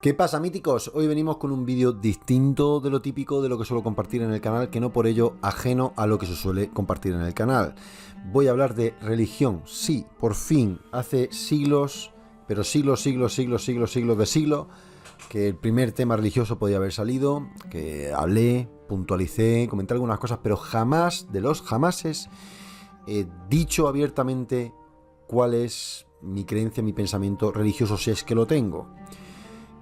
¿Qué pasa, míticos? Hoy venimos con un vídeo distinto de lo típico de lo que suelo compartir en el canal, que no por ello ajeno a lo que se suele compartir en el canal. Voy a hablar de religión. Sí, por fin, hace siglos, pero siglos de siglos, que el primer tema religioso podía haber salido, que hablé, puntualicé, comenté algunas cosas, pero jamás, de los jamases, he dicho abiertamente cuál es mi creencia, mi pensamiento religioso, si es que lo tengo.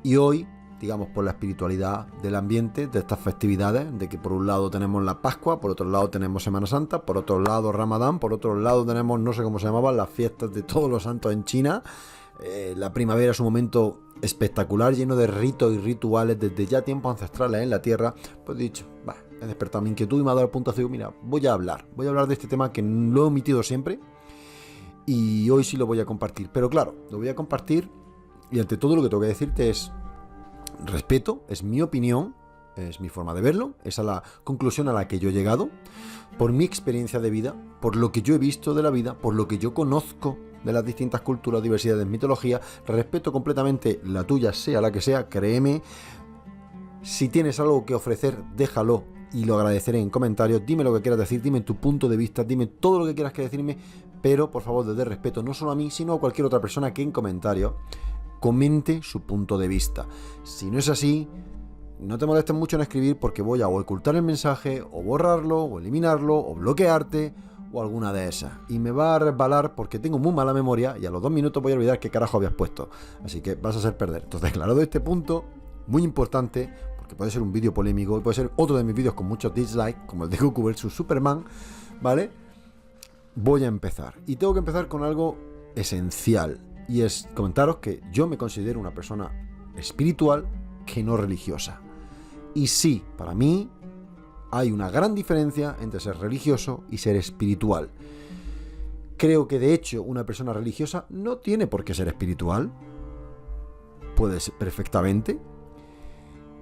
Y hoy, digamos, por la espiritualidad del ambiente, de estas festividades, de que por un lado tenemos la Pascua, por otro lado tenemos Semana Santa, por otro lado Ramadán, por otro lado tenemos, no sé cómo se llamaban, las fiestas de todos los santos en China. La primavera es un momento espectacular, lleno de ritos y rituales desde ya tiempos ancestrales en la Tierra. Pues he dicho, he despertado mi inquietud y me ha dado el punto ciego. Mira, voy a hablar de este tema que lo he omitido siempre y hoy sí lo voy a compartir. Pero claro, lo voy a compartir. Y ante todo lo que tengo que decirte es respeto, es mi opinión, es mi forma de verlo, esa es la conclusión a la que yo he llegado, por mi experiencia de vida, por lo que yo he visto de la vida, por lo que yo conozco de las distintas culturas, diversidades, mitologías. Respeto completamente la tuya, sea la que sea, créeme. Si tienes algo que ofrecer, déjalo y lo agradeceré en comentarios. Dime lo que quieras decir, dime tu punto de vista, dime todo lo que quieras que decirme, pero por favor, desde respeto, no solo a mí, sino a cualquier otra persona que en comentarios comente su punto de vista. Si no es así, no te molestes mucho en escribir, porque voy a o ocultar el mensaje, o borrarlo, o eliminarlo, o bloquearte, o alguna de esas. Y me va a resbalar porque tengo muy mala memoria y a los 2 minutos voy a olvidar qué carajo habías puesto. Así que vas a hacer perder. Entonces, aclarado este punto, muy importante, porque puede ser un vídeo polémico, y puede ser otro de mis vídeos con muchos dislikes, como el de Goku vs Superman, ¿vale? Voy a empezar. Y tengo que empezar con algo esencial. Y es comentaros que yo me considero una persona espiritual que no religiosa. Y sí, para mí hay una gran diferencia entre ser religioso y ser espiritual. Creo que de hecho una persona religiosa no tiene por qué ser espiritual. Puede ser perfectamente.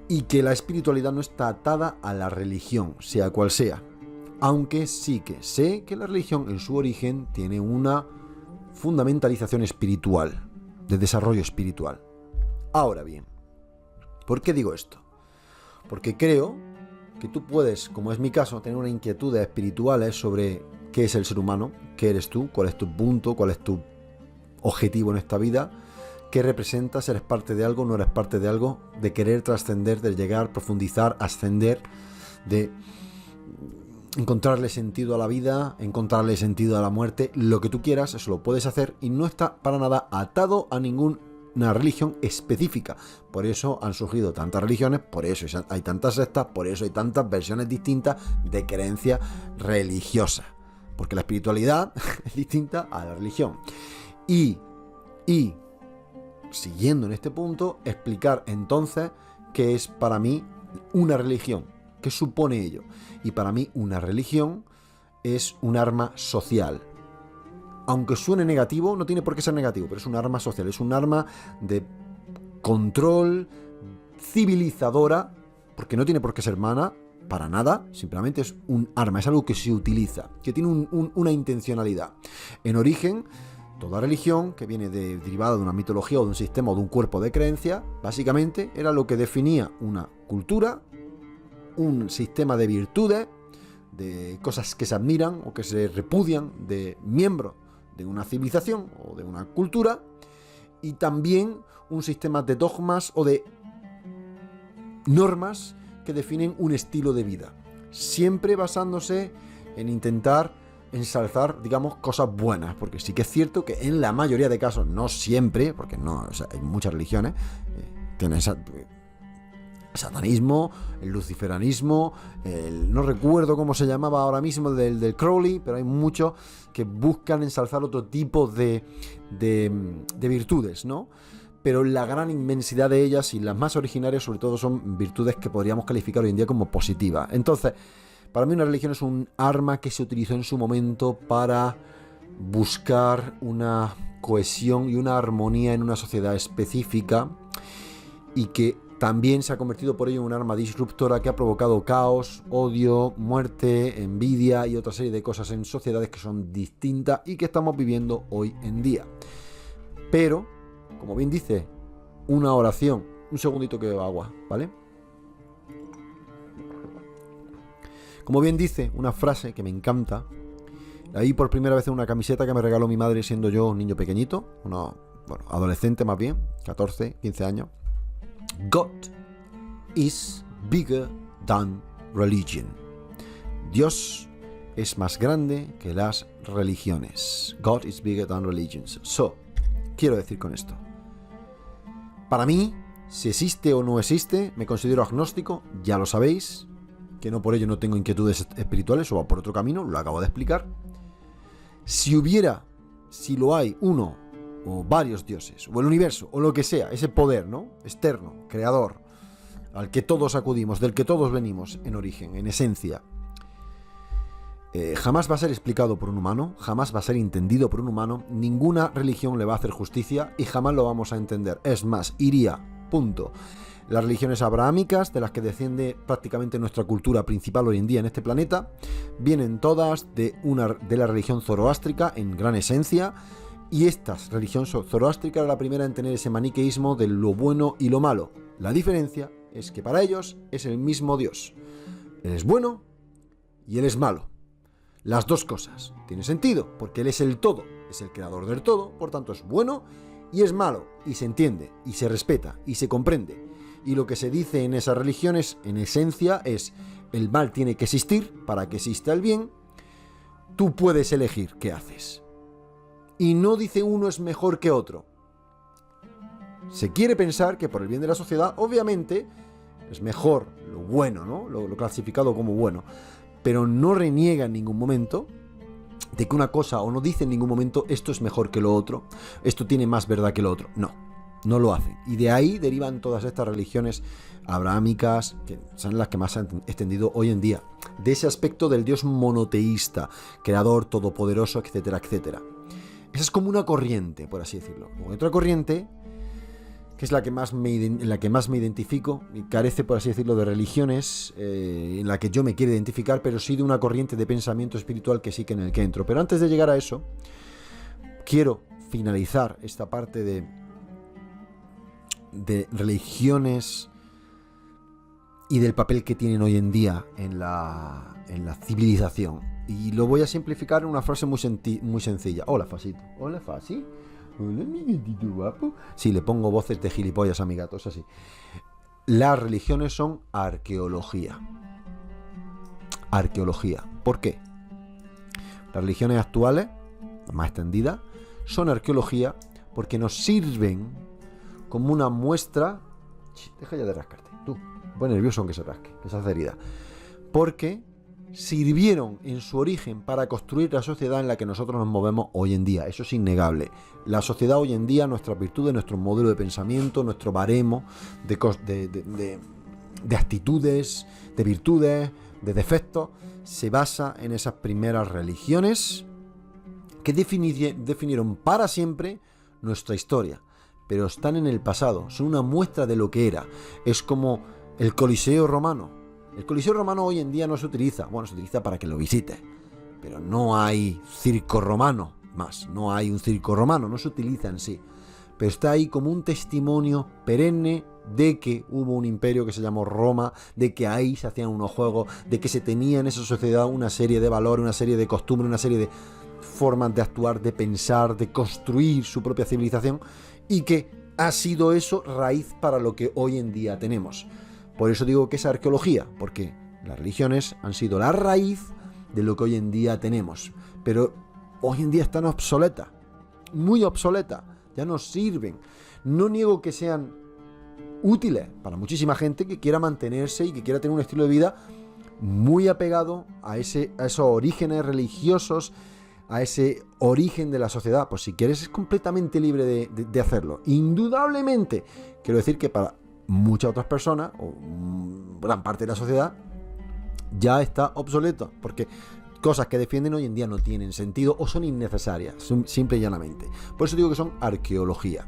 Y que la espiritualidad no está atada a la religión, sea cual sea. Aunque sí que sé que la religión en su origen tiene una fundamentalización espiritual, de desarrollo espiritual. Ahora bien, ¿por qué digo esto? Porque creo que tú puedes, como es mi caso, tener una inquietudes espirituales sobre qué es el ser humano, qué eres tú, cuál es tu punto, cuál es tu objetivo en esta vida, qué representas, eres parte de algo, no eres parte de algo, de querer trascender, de llegar, profundizar, ascender, de encontrarle sentido a la vida, encontrarle sentido a la muerte, lo que tú quieras, eso lo puedes hacer y no está para nada atado a ninguna religión específica. Por eso han surgido tantas religiones, por eso hay tantas sectas, por eso hay tantas versiones distintas de creencia religiosa. Porque la espiritualidad es distinta a la religión. Y siguiendo en este punto, explicar entonces qué es para mí una religión. ¿Qué supone ello? Y para mí una religión es un arma social. Aunque suene negativo, no tiene por qué ser negativo, pero es un arma social, es un arma de control civilizadora, porque no tiene por qué ser mala, para nada, simplemente es un arma, es algo que se utiliza, que tiene una intencionalidad. En origen, toda religión que viene derivada de una mitología o de un sistema o de un cuerpo de creencia, básicamente era lo que definía una cultura, un sistema de virtudes, de cosas que se admiran o que se repudian de miembros de una civilización o de una cultura, y también un sistema de dogmas o de normas que definen un estilo de vida, siempre basándose en intentar ensalzar, digamos, cosas buenas, porque sí que es cierto que en la mayoría de casos, no siempre, porque no, o sea, hay muchas religiones, tienen esa satanismo, el luciferanismo, no recuerdo cómo se llamaba ahora mismo del Crowley, pero hay muchos que buscan ensalzar otro tipo de virtudes, ¿no? Pero la gran inmensidad de ellas y las más originarias sobre todo son virtudes que podríamos calificar hoy en día como positivas. Entonces, para mí una religión es un arma que se utilizó en su momento para buscar una cohesión y una armonía en una sociedad específica, y que también se ha convertido por ello en un arma disruptora que ha provocado caos, odio, muerte, envidia y otra serie de cosas en sociedades que son distintas y que estamos viviendo hoy en día. Pero, como bien dice una oración Un segundito que bebo agua, ¿vale? Como bien dice una frase que me encanta, la vi por primera vez en una camiseta que me regaló mi madre siendo yo un niño pequeñito, adolescente más bien, 14, 15 años. God is bigger than religion. Dios es más grande que las religiones. God is bigger than religions. So, quiero decir con esto, para mí, si existe o no existe, me considero agnóstico, ya lo sabéis, que no por ello no tengo inquietudes espirituales o va por otro camino, lo acabo de explicar. Si lo hay, uno o varios dioses, o el universo, o lo que sea, ese poder, ¿no? Externo, creador, al que todos acudimos, del que todos venimos en origen, en esencia, jamás va a ser explicado por un humano, jamás va a ser entendido por un humano, ninguna religión le va a hacer justicia y jamás lo vamos a entender. Es más, punto. Las religiones abrahámicas, de las que desciende prácticamente nuestra cultura principal hoy en día en este planeta, vienen todas de la religión zoroástrica en gran esencia, y esta religión zoroástrica era la primera en tener ese maniqueísmo de lo bueno y lo malo. La diferencia es que para ellos es el mismo Dios. Él es bueno y él es malo. Las dos cosas. Tiene sentido, porque él es el todo, es el creador del todo, por tanto es bueno y es malo, y se entiende, y se respeta, y se comprende. Y lo que se dice en esas religiones, en esencia, es el mal tiene que existir para que exista el bien. Tú puedes elegir qué haces. Y no dice uno es mejor que otro. Se quiere pensar que por el bien de la sociedad, obviamente, es mejor lo bueno, ¿no? Lo clasificado como bueno. Pero no reniega en ningún momento de que una cosa, o no dice en ningún momento esto es mejor que lo otro, esto tiene más verdad que lo otro. No lo hacen. Y de ahí derivan todas estas religiones abrahámicas, que son las que más se han extendido hoy en día, de ese aspecto del Dios monoteísta, creador, todopoderoso, etcétera, etcétera. Esa es como una corriente, por así decirlo. Otra corriente, que es en la que más me identifico, y carece, por así decirlo, de religiones, en la que yo me quiero identificar, pero sí de una corriente de pensamiento espiritual que sí que en el que entro. Pero antes de llegar a eso, quiero finalizar esta parte de religiones y del papel que tienen hoy en día en la civilización. Y lo voy a simplificar en una frase muy sencilla. Hola, Fasito. Hola, Fasi. Hola, mi gatito guapo. Sí, le pongo voces de gilipollas a mi gato, es así. Las religiones son arqueología. Arqueología. ¿Por qué? Las religiones actuales, más extendidas, son arqueología porque nos sirven como una muestra. Deja ya de rascarte, tú. Me pone nervioso aunque se rasque, que se hace herida. Porque sirvieron en su origen para construir la sociedad en la que nosotros nos movemos hoy en día. Eso es innegable. La sociedad hoy en día, nuestras virtudes, nuestro modelo de pensamiento, nuestro baremo de actitudes, de virtudes, de defectos, se basa en esas primeras religiones que definieron para siempre nuestra historia. Pero están en el pasado, son una muestra de lo que era. Es como el Coliseo romano. El Coliseo romano hoy en día no se utiliza, se utiliza para que lo visites, pero no hay circo romano más, no hay un circo romano, no se utiliza en sí, pero está ahí como un testimonio perenne de que hubo un imperio que se llamó Roma, de que ahí se hacían unos juegos, de que se tenía en esa sociedad una serie de valores, una serie de costumbres, una serie de formas de actuar, de pensar, de construir su propia civilización, y que ha sido eso raíz para lo que hoy en día tenemos. Por eso digo que es arqueología, porque las religiones han sido la raíz de lo que hoy en día tenemos. Pero hoy en día están obsoletas, muy obsoletas, ya no sirven. No niego que sean útiles para muchísima gente que quiera mantenerse y que quiera tener un estilo de vida muy apegado a esos orígenes religiosos, a ese origen de la sociedad. Pues si quieres es completamente libre de hacerlo. Indudablemente, quiero decir que para muchas otras personas, o gran parte de la sociedad, ya está obsoleto, porque cosas que defienden hoy en día no tienen sentido o son innecesarias, simple y llanamente. Por eso digo que son arqueología.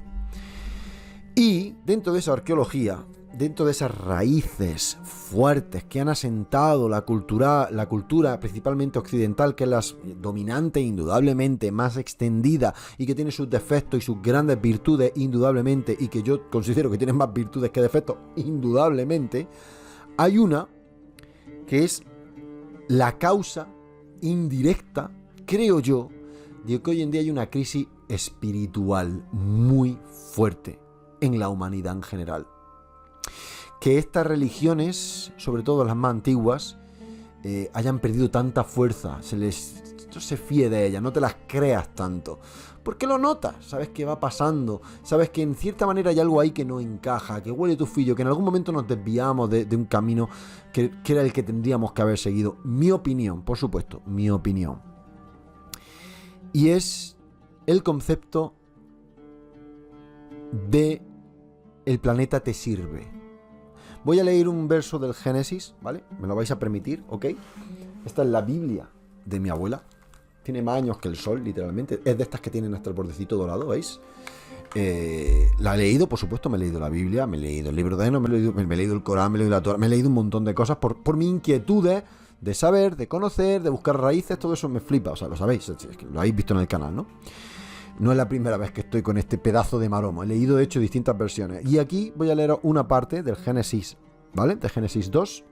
Y dentro de esa arqueología, dentro de esas raíces fuertes que han asentado la cultura principalmente occidental, que es la dominante indudablemente, más extendida y que tiene sus defectos y sus grandes virtudes indudablemente, y que yo considero que tiene más virtudes que defectos indudablemente, hay una que es la causa indirecta, creo yo, de que hoy en día hay una crisis espiritual muy fuerte en la humanidad en general. Que estas religiones, sobre todo las más antiguas, hayan perdido tanta fuerza, no se fíe de ellas, no te las creas tanto. ¿Por qué lo notas? Sabes que va pasando, sabes que en cierta manera hay algo ahí que no encaja, que huele tufillo, que en algún momento nos desviamos de un camino que era el que tendríamos que haber seguido. Mi opinión, por supuesto, mi opinión. Y es el concepto de el planeta te sirve. Voy a leer un verso del Génesis, ¿vale? Me lo vais a permitir, ¿ok? Esta es la Biblia de mi abuela. Tiene más años que el sol, literalmente. Es de estas que tienen hasta el bordecito dorado, ¿veis? La he leído, por supuesto, me he leído la Biblia, me he leído el libro de Enoch, me he leído el Corán, me he leído la Torá, me he leído un montón de cosas por mi inquietudes de saber, de conocer, de buscar raíces, todo eso me flipa, o sea, lo sabéis, es que lo habéis visto en el canal, ¿no? No es la primera vez que estoy con este pedazo de maromo. He leído, de hecho, distintas versiones. Y aquí voy a leer una parte del Génesis, ¿vale? De Génesis 2,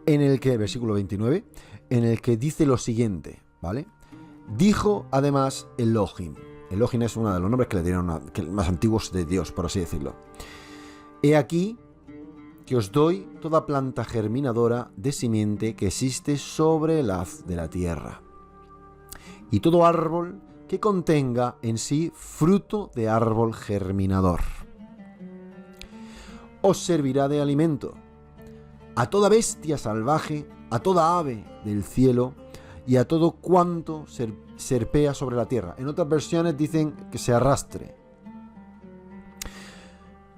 en el que, versículo 29, en el que dice lo siguiente, ¿vale? Dijo, además, Elohim. Elohim es uno de los nombres que le dieron más antiguos de Dios, por así decirlo. He aquí que os doy toda planta germinadora de simiente que existe sobre la faz de la tierra, y todo árbol que contenga en sí fruto de árbol germinador. Os servirá de alimento a toda bestia salvaje, a toda ave del cielo y a todo cuanto serpea sobre la tierra. En otras versiones dicen que se arrastre.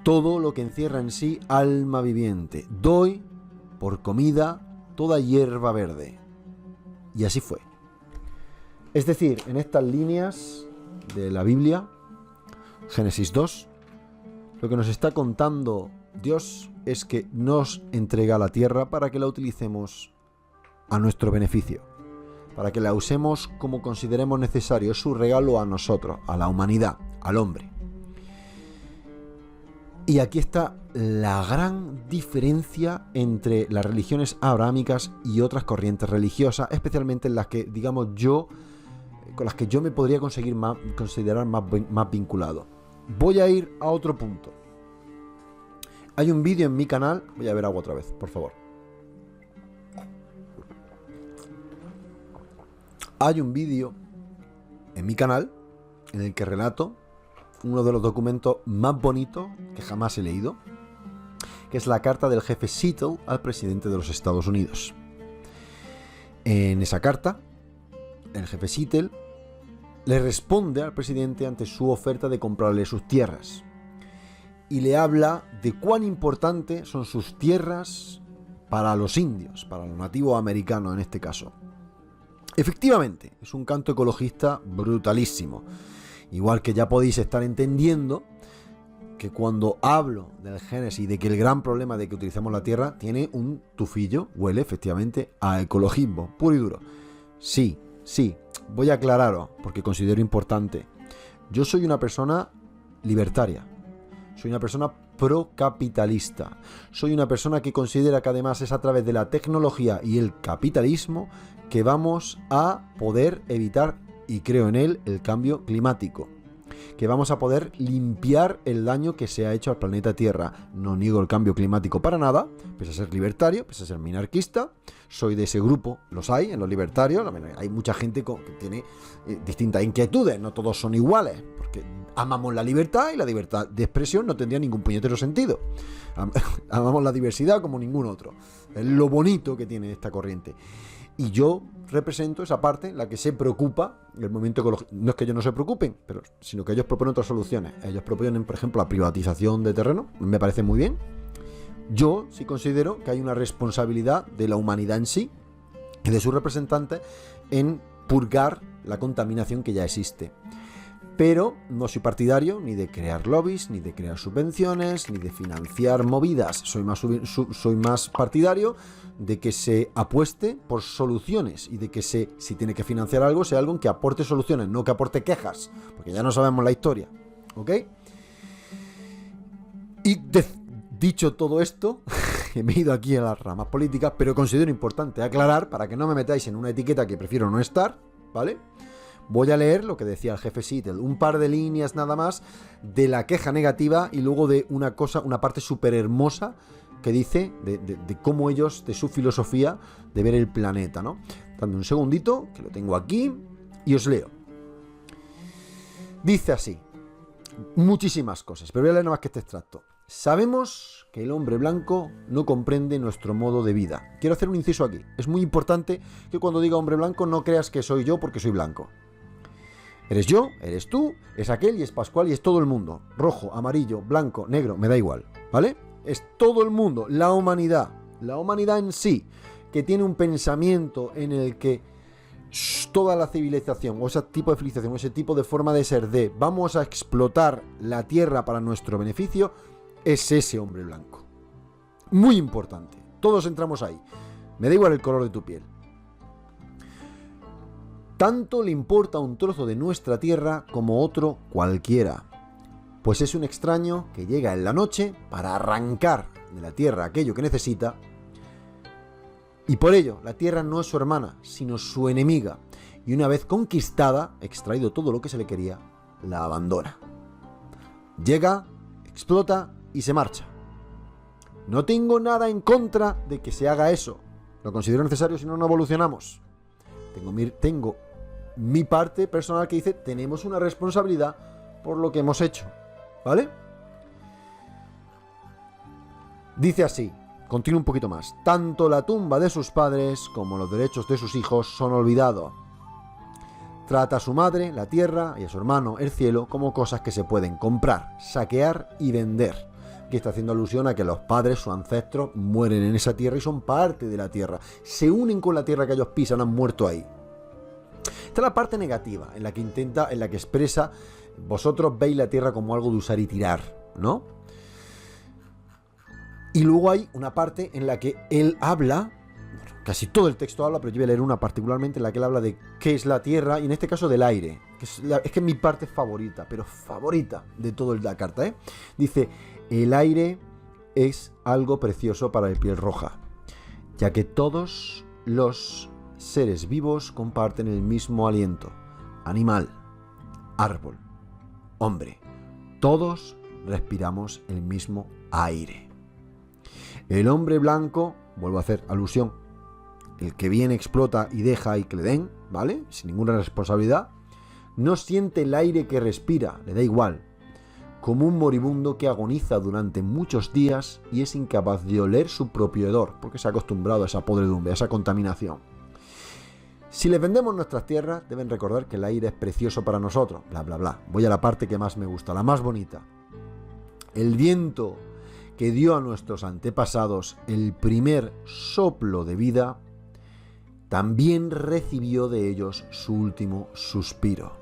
Todo lo que encierra en sí alma viviente. Doy por comida toda hierba verde. Y así fue. Es decir, en estas líneas de la Biblia, Génesis 2, lo que nos está contando Dios es que nos entrega la tierra para que la utilicemos a nuestro beneficio, para que la usemos como consideremos necesario. Es su regalo a nosotros, a la humanidad, al hombre. Y aquí está la gran diferencia entre las religiones abrahámicas y otras corrientes religiosas, especialmente en las que, digamos, con las que yo me podría considerar más vinculado. Voy a ir a otro punto. Hay un vídeo en mi canal. Voy a beber agua otra vez, por favor. Hay un vídeo en mi canal en el que relato uno de los documentos más bonitos que jamás he leído, que es la carta del jefe Seattle al presidente de los Estados Unidos. En esa carta, el jefe Seattle le responde al presidente ante su oferta de comprarle sus tierras y le habla de cuán importantes son sus tierras para los indios, para los nativos americanos en este caso. Efectivamente, es un canto ecologista brutalísimo. Igual que ya podéis estar entendiendo que cuando hablo del Génesis, de que el gran problema de que utilicemos la tierra tiene un tufillo, huele efectivamente a ecologismo, puro y duro. Sí, voy a aclararos, porque considero importante. Yo soy una persona libertaria, soy una persona procapitalista, soy una persona que considera que además es a través de la tecnología y el capitalismo que vamos a poder evitar, y creo en él, el cambio climático, que vamos a poder limpiar el daño que se ha hecho al planeta Tierra. No niego el cambio climático para nada, pese a ser libertario, pese a ser minarquista, soy de ese grupo, los hay en los libertarios, hay mucha gente que tiene distintas inquietudes, no todos son iguales, porque amamos la libertad y la libertad de expresión no tendría ningún puñetero sentido. Amamos la diversidad como ningún otro, es lo bonito que tiene esta corriente. Y yo represento esa parte en la que se preocupa el movimiento ecológico. No es que ellos no se preocupen, sino que ellos proponen otras soluciones. Ellos proponen, por ejemplo, la privatización de terreno. Me parece muy bien. Yo sí considero que hay una responsabilidad de la humanidad en sí y de sus representantes en purgar la contaminación que ya existe. Pero no soy partidario ni de crear lobbies, ni de crear subvenciones, ni de financiar movidas. Soy más partidario de que se apueste por soluciones y de que si tiene que financiar algo, sea algo que aporte soluciones, no que aporte quejas, porque ya no sabemos la historia. ¿Ok? Y dicho todo esto, me he ido aquí a las ramas políticas, pero considero importante aclarar, para que no me metáis en una etiqueta que prefiero no estar, ¿vale? Voy a leer lo que decía el jefe Seattle, un par de líneas nada más de la queja negativa y luego de una parte súper hermosa que dice de cómo ellos, de su filosofía de ver el planeta, ¿no? Dando un segundito, que lo tengo aquí, y os leo. Dice así, muchísimas cosas, pero voy a leer nada más que este extracto. Sabemos que el hombre blanco no comprende nuestro modo de vida. Quiero hacer un inciso aquí. Es muy importante que cuando diga hombre blanco no creas que soy yo porque soy blanco. Eres yo, eres tú, es aquel y es Pascual y es todo el mundo. Rojo, amarillo, blanco, negro, me da igual, ¿vale? Es todo el mundo, la humanidad en sí, que tiene un pensamiento en el que toda la civilización, o ese tipo de civilización, o ese tipo de forma de ser vamos a explotar la tierra para nuestro beneficio, es ese hombre blanco. Muy importante, todos entramos ahí. Me da igual el color de tu piel. Tanto le importa un trozo de nuestra tierra como otro cualquiera, pues es un extraño que llega en la noche para arrancar de la tierra aquello que necesita, y por ello la tierra no es su hermana, sino su enemiga, y una vez conquistada, extraído todo lo que se le quería, la abandona. Llega, explota y se marcha. No tengo nada en contra de que se haga eso, lo considero necesario, si no, no evolucionamos. Tengo mi parte personal que dice, tenemos una responsabilidad por lo que hemos hecho, ¿vale? Dice así, continúa un poquito más. Tanto la tumba de sus padres como los derechos de sus hijos son olvidados. Trata a su madre, la tierra, y a su hermano, el cielo, como cosas que se pueden comprar, saquear y vender. Aquí está haciendo alusión a que los padres, sus ancestros, mueren en esa tierra y son parte de la tierra. Se unen con la tierra que ellos pisan, han muerto ahí. Esta es la parte negativa, en la que expresa, vosotros veis la tierra como algo de usar y tirar, ¿no? Y luego hay una parte en la que él habla, casi todo el texto habla, pero yo voy a leer una particularmente en la que él habla de qué es la tierra, y en este caso del aire, que es que es mi parte favorita, pero favorita de toda la carta, ¿eh? Dice, el aire es algo precioso para el piel roja, ya que todos los seres vivos comparten el mismo aliento. Animal, árbol, hombre, todos respiramos el mismo aire. El hombre blanco, vuelvo a hacer alusión, el que viene, explota y deja y que le den, ¿vale? Sin ninguna responsabilidad, no siente el aire que respira, le da igual, como un moribundo que agoniza durante muchos días y es incapaz de oler su propio hedor, porque se ha acostumbrado a esa podredumbre, a esa contaminación. Si les vendemos nuestras tierras, deben recordar que el aire es precioso para nosotros, bla, bla, bla. Voy a la parte que más me gusta, la más bonita. El viento que dio a nuestros antepasados el primer soplo de vida, también recibió de ellos su último suspiro.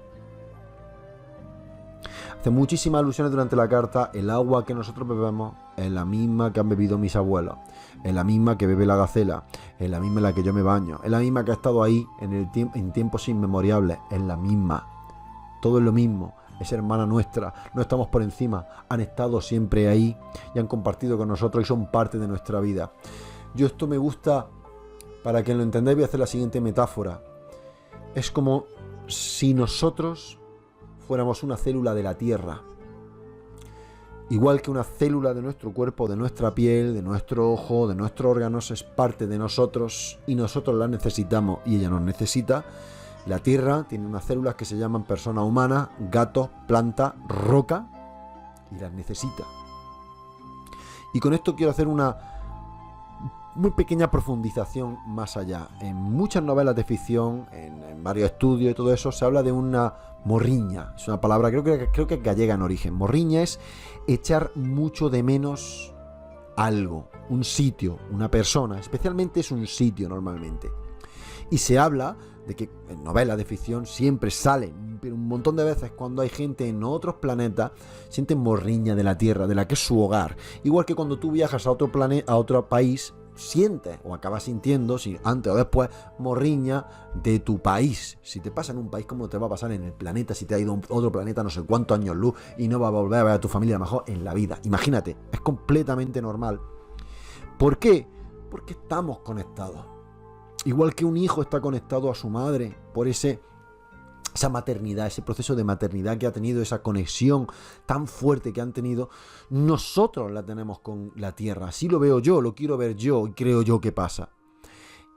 Hace muchísimas alusiones durante la carta. El agua que nosotros bebemos es la misma que han bebido mis abuelos, es la misma que bebe la gacela, es la misma en la que yo me baño, es la misma que ha estado ahí en tiempos inmemoriales, es la misma. Todo es lo mismo, es hermana nuestra, no estamos por encima, han estado siempre ahí y han compartido con nosotros y son parte de nuestra vida. Yo esto me gusta, para que lo entendáis voy a hacer la siguiente metáfora. Es como si nosotros fuéramos una célula de la tierra. Igual que una célula de nuestro cuerpo, de nuestra piel, de nuestro ojo, de nuestros órganos, es parte de nosotros y nosotros la necesitamos y ella nos necesita. La tierra tiene unas células que se llaman persona humana, gato, planta, roca y las necesita. Y con esto quiero hacer una muy pequeña profundización más allá. En muchas novelas de ficción, en varios estudios y todo eso, se habla de una morriña. Es una palabra, creo que es gallega en origen. Morriña es echar mucho de menos algo, un sitio, una persona. Especialmente es un sitio normalmente. Y se habla de que en novelas de ficción siempre salen, pero un montón de veces cuando hay gente en otros planetas, sienten morriña de la Tierra, de la que es su hogar. Igual que cuando tú viajas a otro planeta, a otro país, sientes o acabas sintiendo, si antes o después, morriña de tu país. Si te pasa en un país, ¿cómo te va a pasar en el planeta? Si te ha ido a otro planeta no sé cuántos años luz y no va a volver a ver a tu familia mejor en la vida. Imagínate, es completamente normal. ¿Por qué? Porque estamos conectados. Igual que un hijo está conectado a su madre por esa maternidad, ese proceso de maternidad que ha tenido, esa conexión tan fuerte que han tenido, nosotros la tenemos con la Tierra. Así lo veo yo, lo quiero ver yo y creo yo que pasa.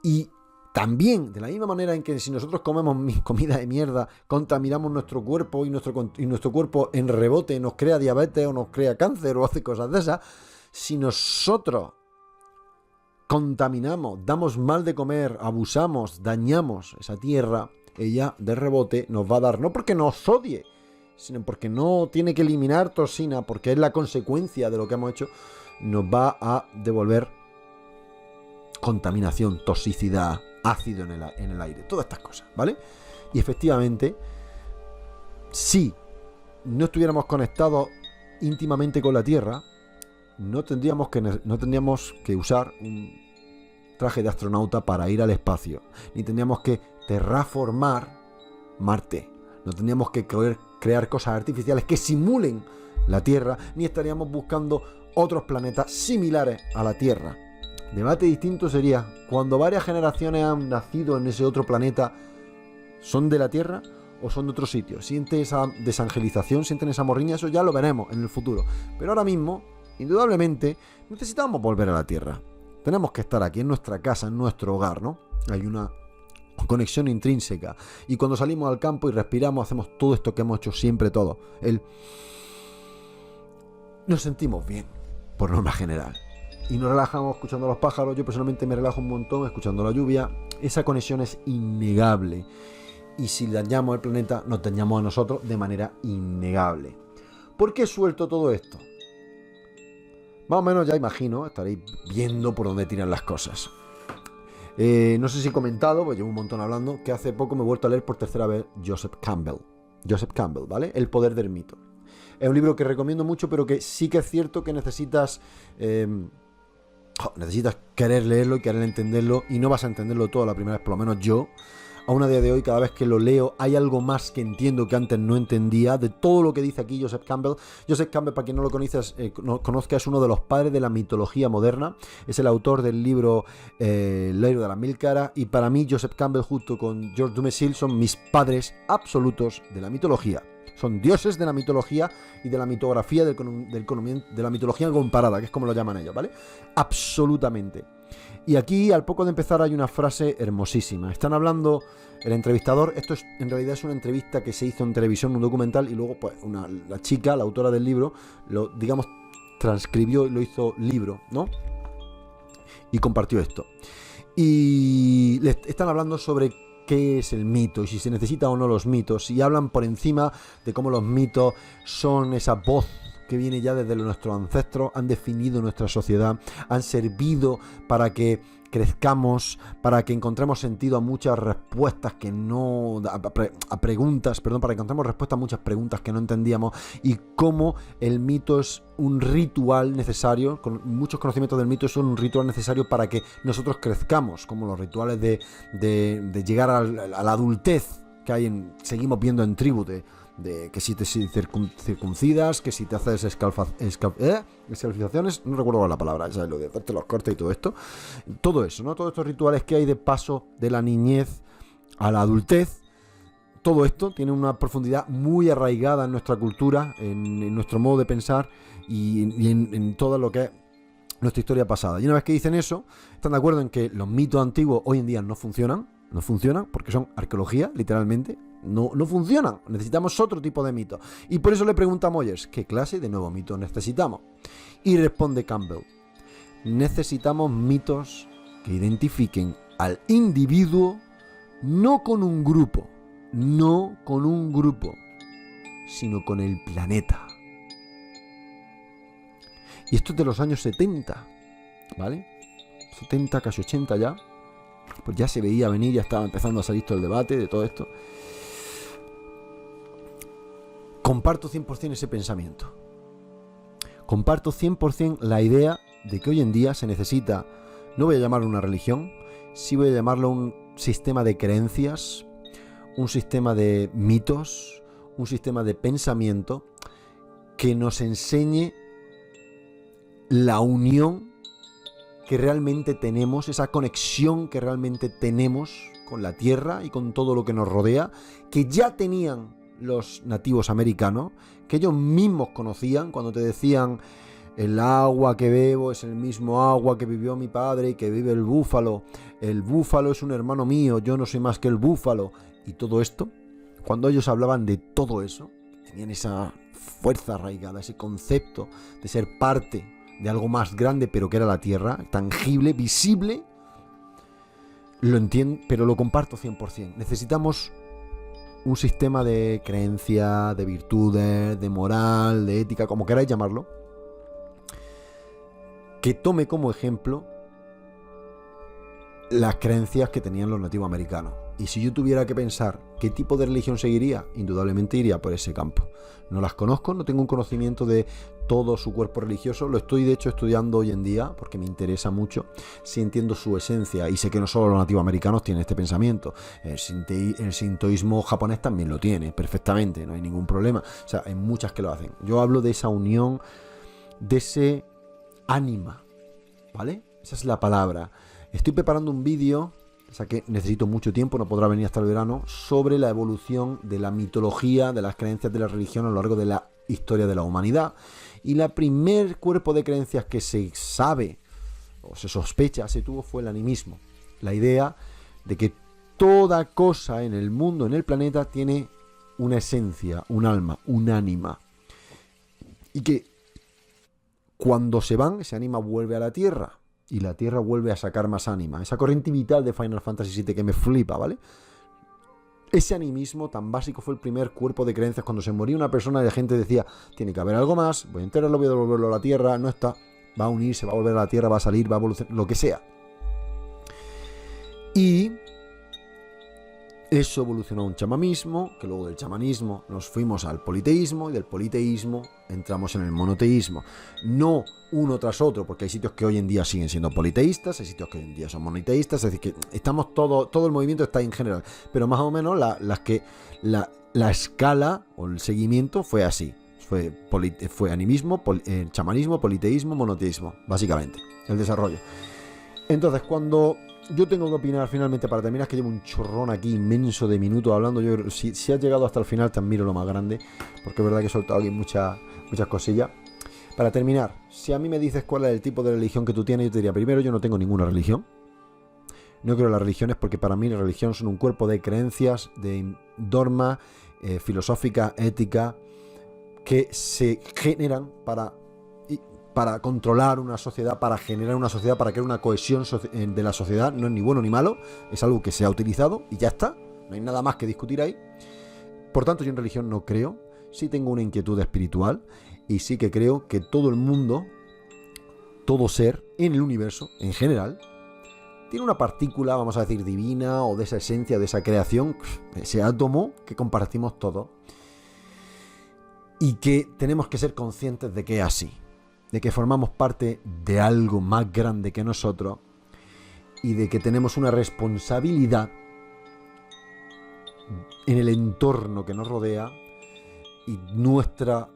Y también, de la misma manera en que si nosotros comemos comida de mierda, contaminamos nuestro cuerpo y nuestro cuerpo en rebote nos crea diabetes o nos crea cáncer o hace cosas de esas, si nosotros contaminamos, damos mal de comer, abusamos, dañamos esa tierra, ella de rebote nos va a dar, no porque nos odie, sino porque no tiene que eliminar toxina, porque es la consecuencia de lo que hemos hecho, nos va a devolver contaminación, toxicidad, ácido en el aire, todas estas cosas, ¿vale? Y efectivamente, si no estuviéramos conectados íntimamente con la Tierra, no tendríamos que usar un traje de astronauta para ir al espacio, ni tendríamos que terraformar Marte, no tendríamos que crear cosas artificiales que simulen la Tierra, ni estaríamos buscando otros planetas similares a la Tierra. Debate distinto sería, cuando varias generaciones han nacido en ese otro planeta, ¿son de la Tierra o son de otro sitio? ¿Sienten esa desangelización? ¿Sienten esa morriña? Eso ya lo veremos en el futuro. Pero ahora mismo, indudablemente, necesitamos volver a la Tierra. Tenemos que estar aquí en nuestra casa, en nuestro hogar, ¿no? Hay una conexión intrínseca. Y cuando salimos al campo y respiramos, hacemos todo esto que hemos hecho siempre todos. Nos sentimos bien, por norma general. Y nos relajamos escuchando a los pájaros. Yo personalmente me relajo un montón escuchando la lluvia. Esa conexión es innegable. Y si dañamos el planeta, nos dañamos a nosotros de manera innegable. ¿Por qué suelto todo esto? Más o menos ya imagino, estaréis viendo por dónde tiran las cosas. No sé si he comentado, pues llevo un montón hablando, que hace poco me he vuelto a leer por tercera vez Joseph Campbell. Joseph Campbell, ¿vale? El poder del mito. Es un libro que recomiendo mucho, pero que sí que es cierto que necesitas querer leerlo y querer entenderlo, y no vas a entenderlo todo la primera vez, por lo menos yo. Aún a día de hoy, cada vez que lo leo, hay algo más que entiendo que antes no entendía de todo lo que dice aquí Joseph Campbell. Joseph Campbell, para quien no lo conozca, es uno de los padres de la mitología moderna. Es el autor del libro El héroe de las mil caras. Y para mí, Joseph Campbell, junto con George Dumézil, son mis padres absolutos de la mitología. Son dioses de la mitología y de la mitografía de la mitología comparada, que es como lo llaman ellos, ¿vale? Absolutamente. Y aquí, al poco de empezar, hay una frase hermosísima. Están hablando el entrevistador. Esto en realidad es una entrevista que se hizo en televisión, un documental, y luego pues la chica, la autora del libro, lo, digamos, transcribió y lo hizo libro, ¿no? Y compartió esto. Y le están hablando sobre qué es el mito y si se necesita o no los mitos. Y hablan por encima de cómo los mitos son esa voz que viene ya desde nuestros ancestros, han definido nuestra sociedad, han servido para que crezcamos, para que encontremos sentido a muchas respuestas que no... para que encontremos respuestas a muchas preguntas que no entendíamos, y cómo el mito es un ritual necesario, con muchos conocimientos del mito son un ritual necesario para que nosotros crezcamos, como los rituales de llegar a la adultez que seguimos viendo en tribu, de que si te circuncidas, que si te haces escalfizaciones, no recuerdo la palabra, ¿sabes? Lo de hacerte los cortes y todo esto. Todo eso, ¿no? Todos estos rituales que hay de paso de la niñez a la adultez. Todo esto tiene una profundidad muy arraigada en nuestra cultura, en nuestro modo de pensar y en todo lo que es nuestra historia pasada. Y una vez que dicen eso, están de acuerdo en que los mitos antiguos hoy en día no funcionan porque son arqueología, literalmente. No funcionan, necesitamos otro tipo de mito. Y por eso le pregunta a Moyers, ¿qué clase de nuevo mito necesitamos? Y responde Campbell, necesitamos mitos que identifiquen al individuo no con un grupo, sino con el planeta. Y esto es de los años 70, ¿vale? 70, casi 80 ya. pues ya se veía venir, ya estaba empezando a salir todo el debate de todo esto. Comparto 100% ese pensamiento. Comparto 100% la idea de que hoy en día se necesita, no voy a llamarlo una religión, sí voy a llamarlo un sistema de creencias, un sistema de mitos, un sistema de pensamiento que nos enseñe la unión que realmente tenemos, esa conexión que realmente tenemos con la Tierra y con todo lo que nos rodea, que ya tenían los nativos americanos, que ellos mismos conocían cuando te decían: el agua que bebo es el mismo agua que vivió mi padre y que vive el búfalo es un hermano mío, yo no soy más que el búfalo, y todo esto. Cuando ellos hablaban de todo eso, tenían esa fuerza arraigada, ese concepto de ser parte de algo más grande, pero que era la Tierra, tangible, visible. Lo entiendo, pero lo comparto 100%. Necesitamos un sistema de creencia, de virtudes, de moral, de ética, como queráis llamarlo, que tome como ejemplo las creencias que tenían los nativos americanos. Y si yo tuviera que pensar qué tipo de religión seguiría, indudablemente iría por ese campo. No las conozco, no tengo un conocimiento de todo su cuerpo religioso, lo estoy de hecho estudiando hoy en día porque me interesa mucho. Sí entiendo su esencia y sé que no solo los nativos americanos tienen este pensamiento. El sintoísmo japonés también lo tiene perfectamente, no hay ningún problema. O sea, hay muchas que lo hacen. Yo hablo de esa unión, de ese ánima, ¿vale? Esa es la palabra. Estoy preparando un vídeo, o sea que necesito mucho tiempo, no podrá venir hasta el verano, sobre la evolución de la mitología, de las creencias de la religión a lo largo de la historia de la humanidad. Y la primer cuerpo de creencias que se sabe o se sospecha se tuvo fue el animismo. La idea de que toda cosa en el mundo, en el planeta, tiene una esencia, un alma, un ánima. Y que cuando se van, ese ánima vuelve a la Tierra. Y la Tierra vuelve a sacar más ánima. Esa corriente vital de Final Fantasy VII que me flipa, ¿vale? Ese animismo tan básico fue el primer cuerpo de creencias. Cuando se moría una persona, la gente decía: tiene que haber algo más, voy a enterrarlo, voy a devolverlo a la Tierra. No está, va a unirse, va a volver a la Tierra, va a salir, va a evolucionar, lo que sea. Y eso evolucionó a un chamanismo, que luego del chamanismo nos fuimos al politeísmo, y del politeísmo entramos en el monoteísmo. No uno tras otro, porque hay sitios que hoy en día siguen siendo politeístas, hay sitios que hoy en día son monoteístas, es decir, que estamos todo el movimiento está en general, pero más o menos la escala o el seguimiento fue así. Fue animismo, chamanismo, politeísmo, monoteísmo, básicamente, el desarrollo. Entonces, cuando yo tengo que opinar finalmente, para terminar, que llevo un chorrón aquí inmenso de minutos hablando. Yo, si has llegado hasta el final, te admiro lo más grande, porque es verdad que he soltado aquí muchas cosillas. Para terminar, si a mí me dices cuál es el tipo de religión que tú tienes, yo te diría: primero, yo no tengo ninguna religión. No creo en las religiones, porque para mí la religión son un cuerpo de creencias, de normas filosóficas, éticas, que se generan para controlar una sociedad, para generar una sociedad, para crear una cohesión de la sociedad. No es ni bueno ni malo, es algo que se ha utilizado y ya está, no hay nada más que discutir ahí. Por tanto, yo en religión no creo. Sí tengo una inquietud espiritual y sí que creo que todo el mundo, todo ser en el universo en general, tiene una partícula, vamos a decir, divina, o de esa esencia, de esa creación, ese átomo que compartimos todos, y que tenemos que ser conscientes de que es así, de que formamos parte de algo más grande que nosotros y de que tenemos una responsabilidad en el entorno que nos rodea. Y nuestra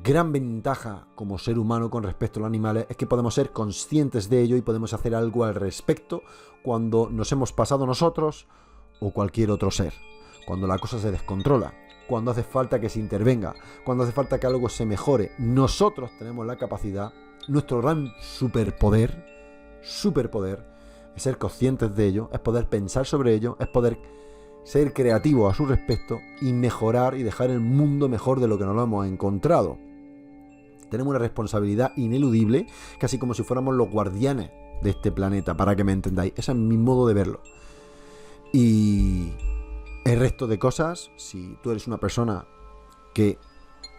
gran ventaja como ser humano con respecto a los animales es que podemos ser conscientes de ello y podemos hacer algo al respecto cuando nos hemos pasado nosotros o cualquier otro ser, cuando la cosa se descontrola, cuando hace falta que se intervenga, cuando hace falta que algo se mejore. Nosotros tenemos la capacidad, nuestro gran superpoder, es ser conscientes de ello, es poder pensar sobre ello, es poder ser creativos a su respecto y mejorar y dejar el mundo mejor de lo que nos lo hemos encontrado. Tenemos una responsabilidad ineludible, casi como si fuéramos los guardianes de este planeta, para que me entendáis. Ese es mi modo de verlo. Y el resto de cosas, si tú eres una persona que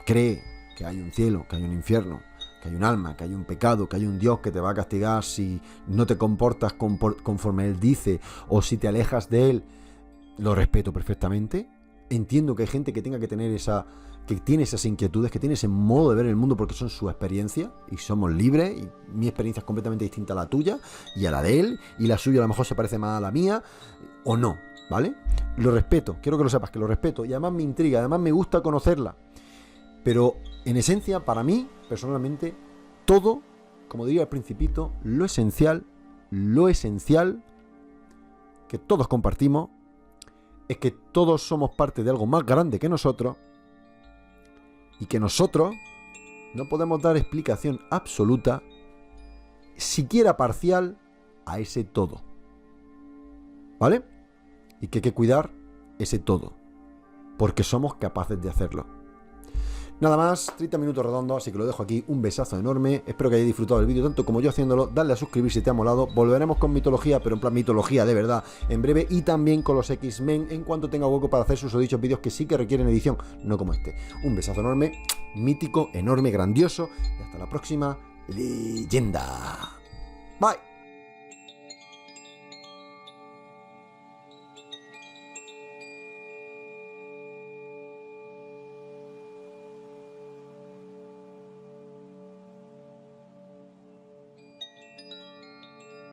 cree que hay un cielo, que hay un infierno, que hay un alma, que hay un pecado, que hay un Dios que te va a castigar si no te comportas conforme Él dice o si te alejas de Él, lo respeto perfectamente. Entiendo que hay gente que tenga que tener que tiene esas inquietudes, que tiene ese modo de ver el mundo porque son su experiencia y somos libres y mi experiencia es completamente distinta a la tuya y a la de él y la suya a lo mejor se parece más a la mía o no, ¿vale? Lo respeto, quiero que lo sepas, que lo respeto y además me intriga, además me gusta conocerla, pero en esencia para mí, personalmente, todo, como diría al principito, lo esencial que todos compartimos es que todos somos parte de algo más grande que nosotros y que nosotros no podemos dar explicación absoluta, siquiera parcial, a ese todo. ¿Vale? Y que hay que cuidar ese todo, porque somos capaces de hacerlo. Nada más, 30 minutos redondos, así que lo dejo aquí, un besazo enorme, espero que hayáis disfrutado del vídeo tanto como yo haciéndolo, dale a suscribir si te ha molado, volveremos con mitología, pero en plan mitología de verdad, en breve, y también con los X-Men en cuanto tenga hueco para hacer sus dichos vídeos que sí que requieren edición, no como este. Un besazo enorme, mítico, enorme, grandioso, y hasta la próxima, leyenda. Bye.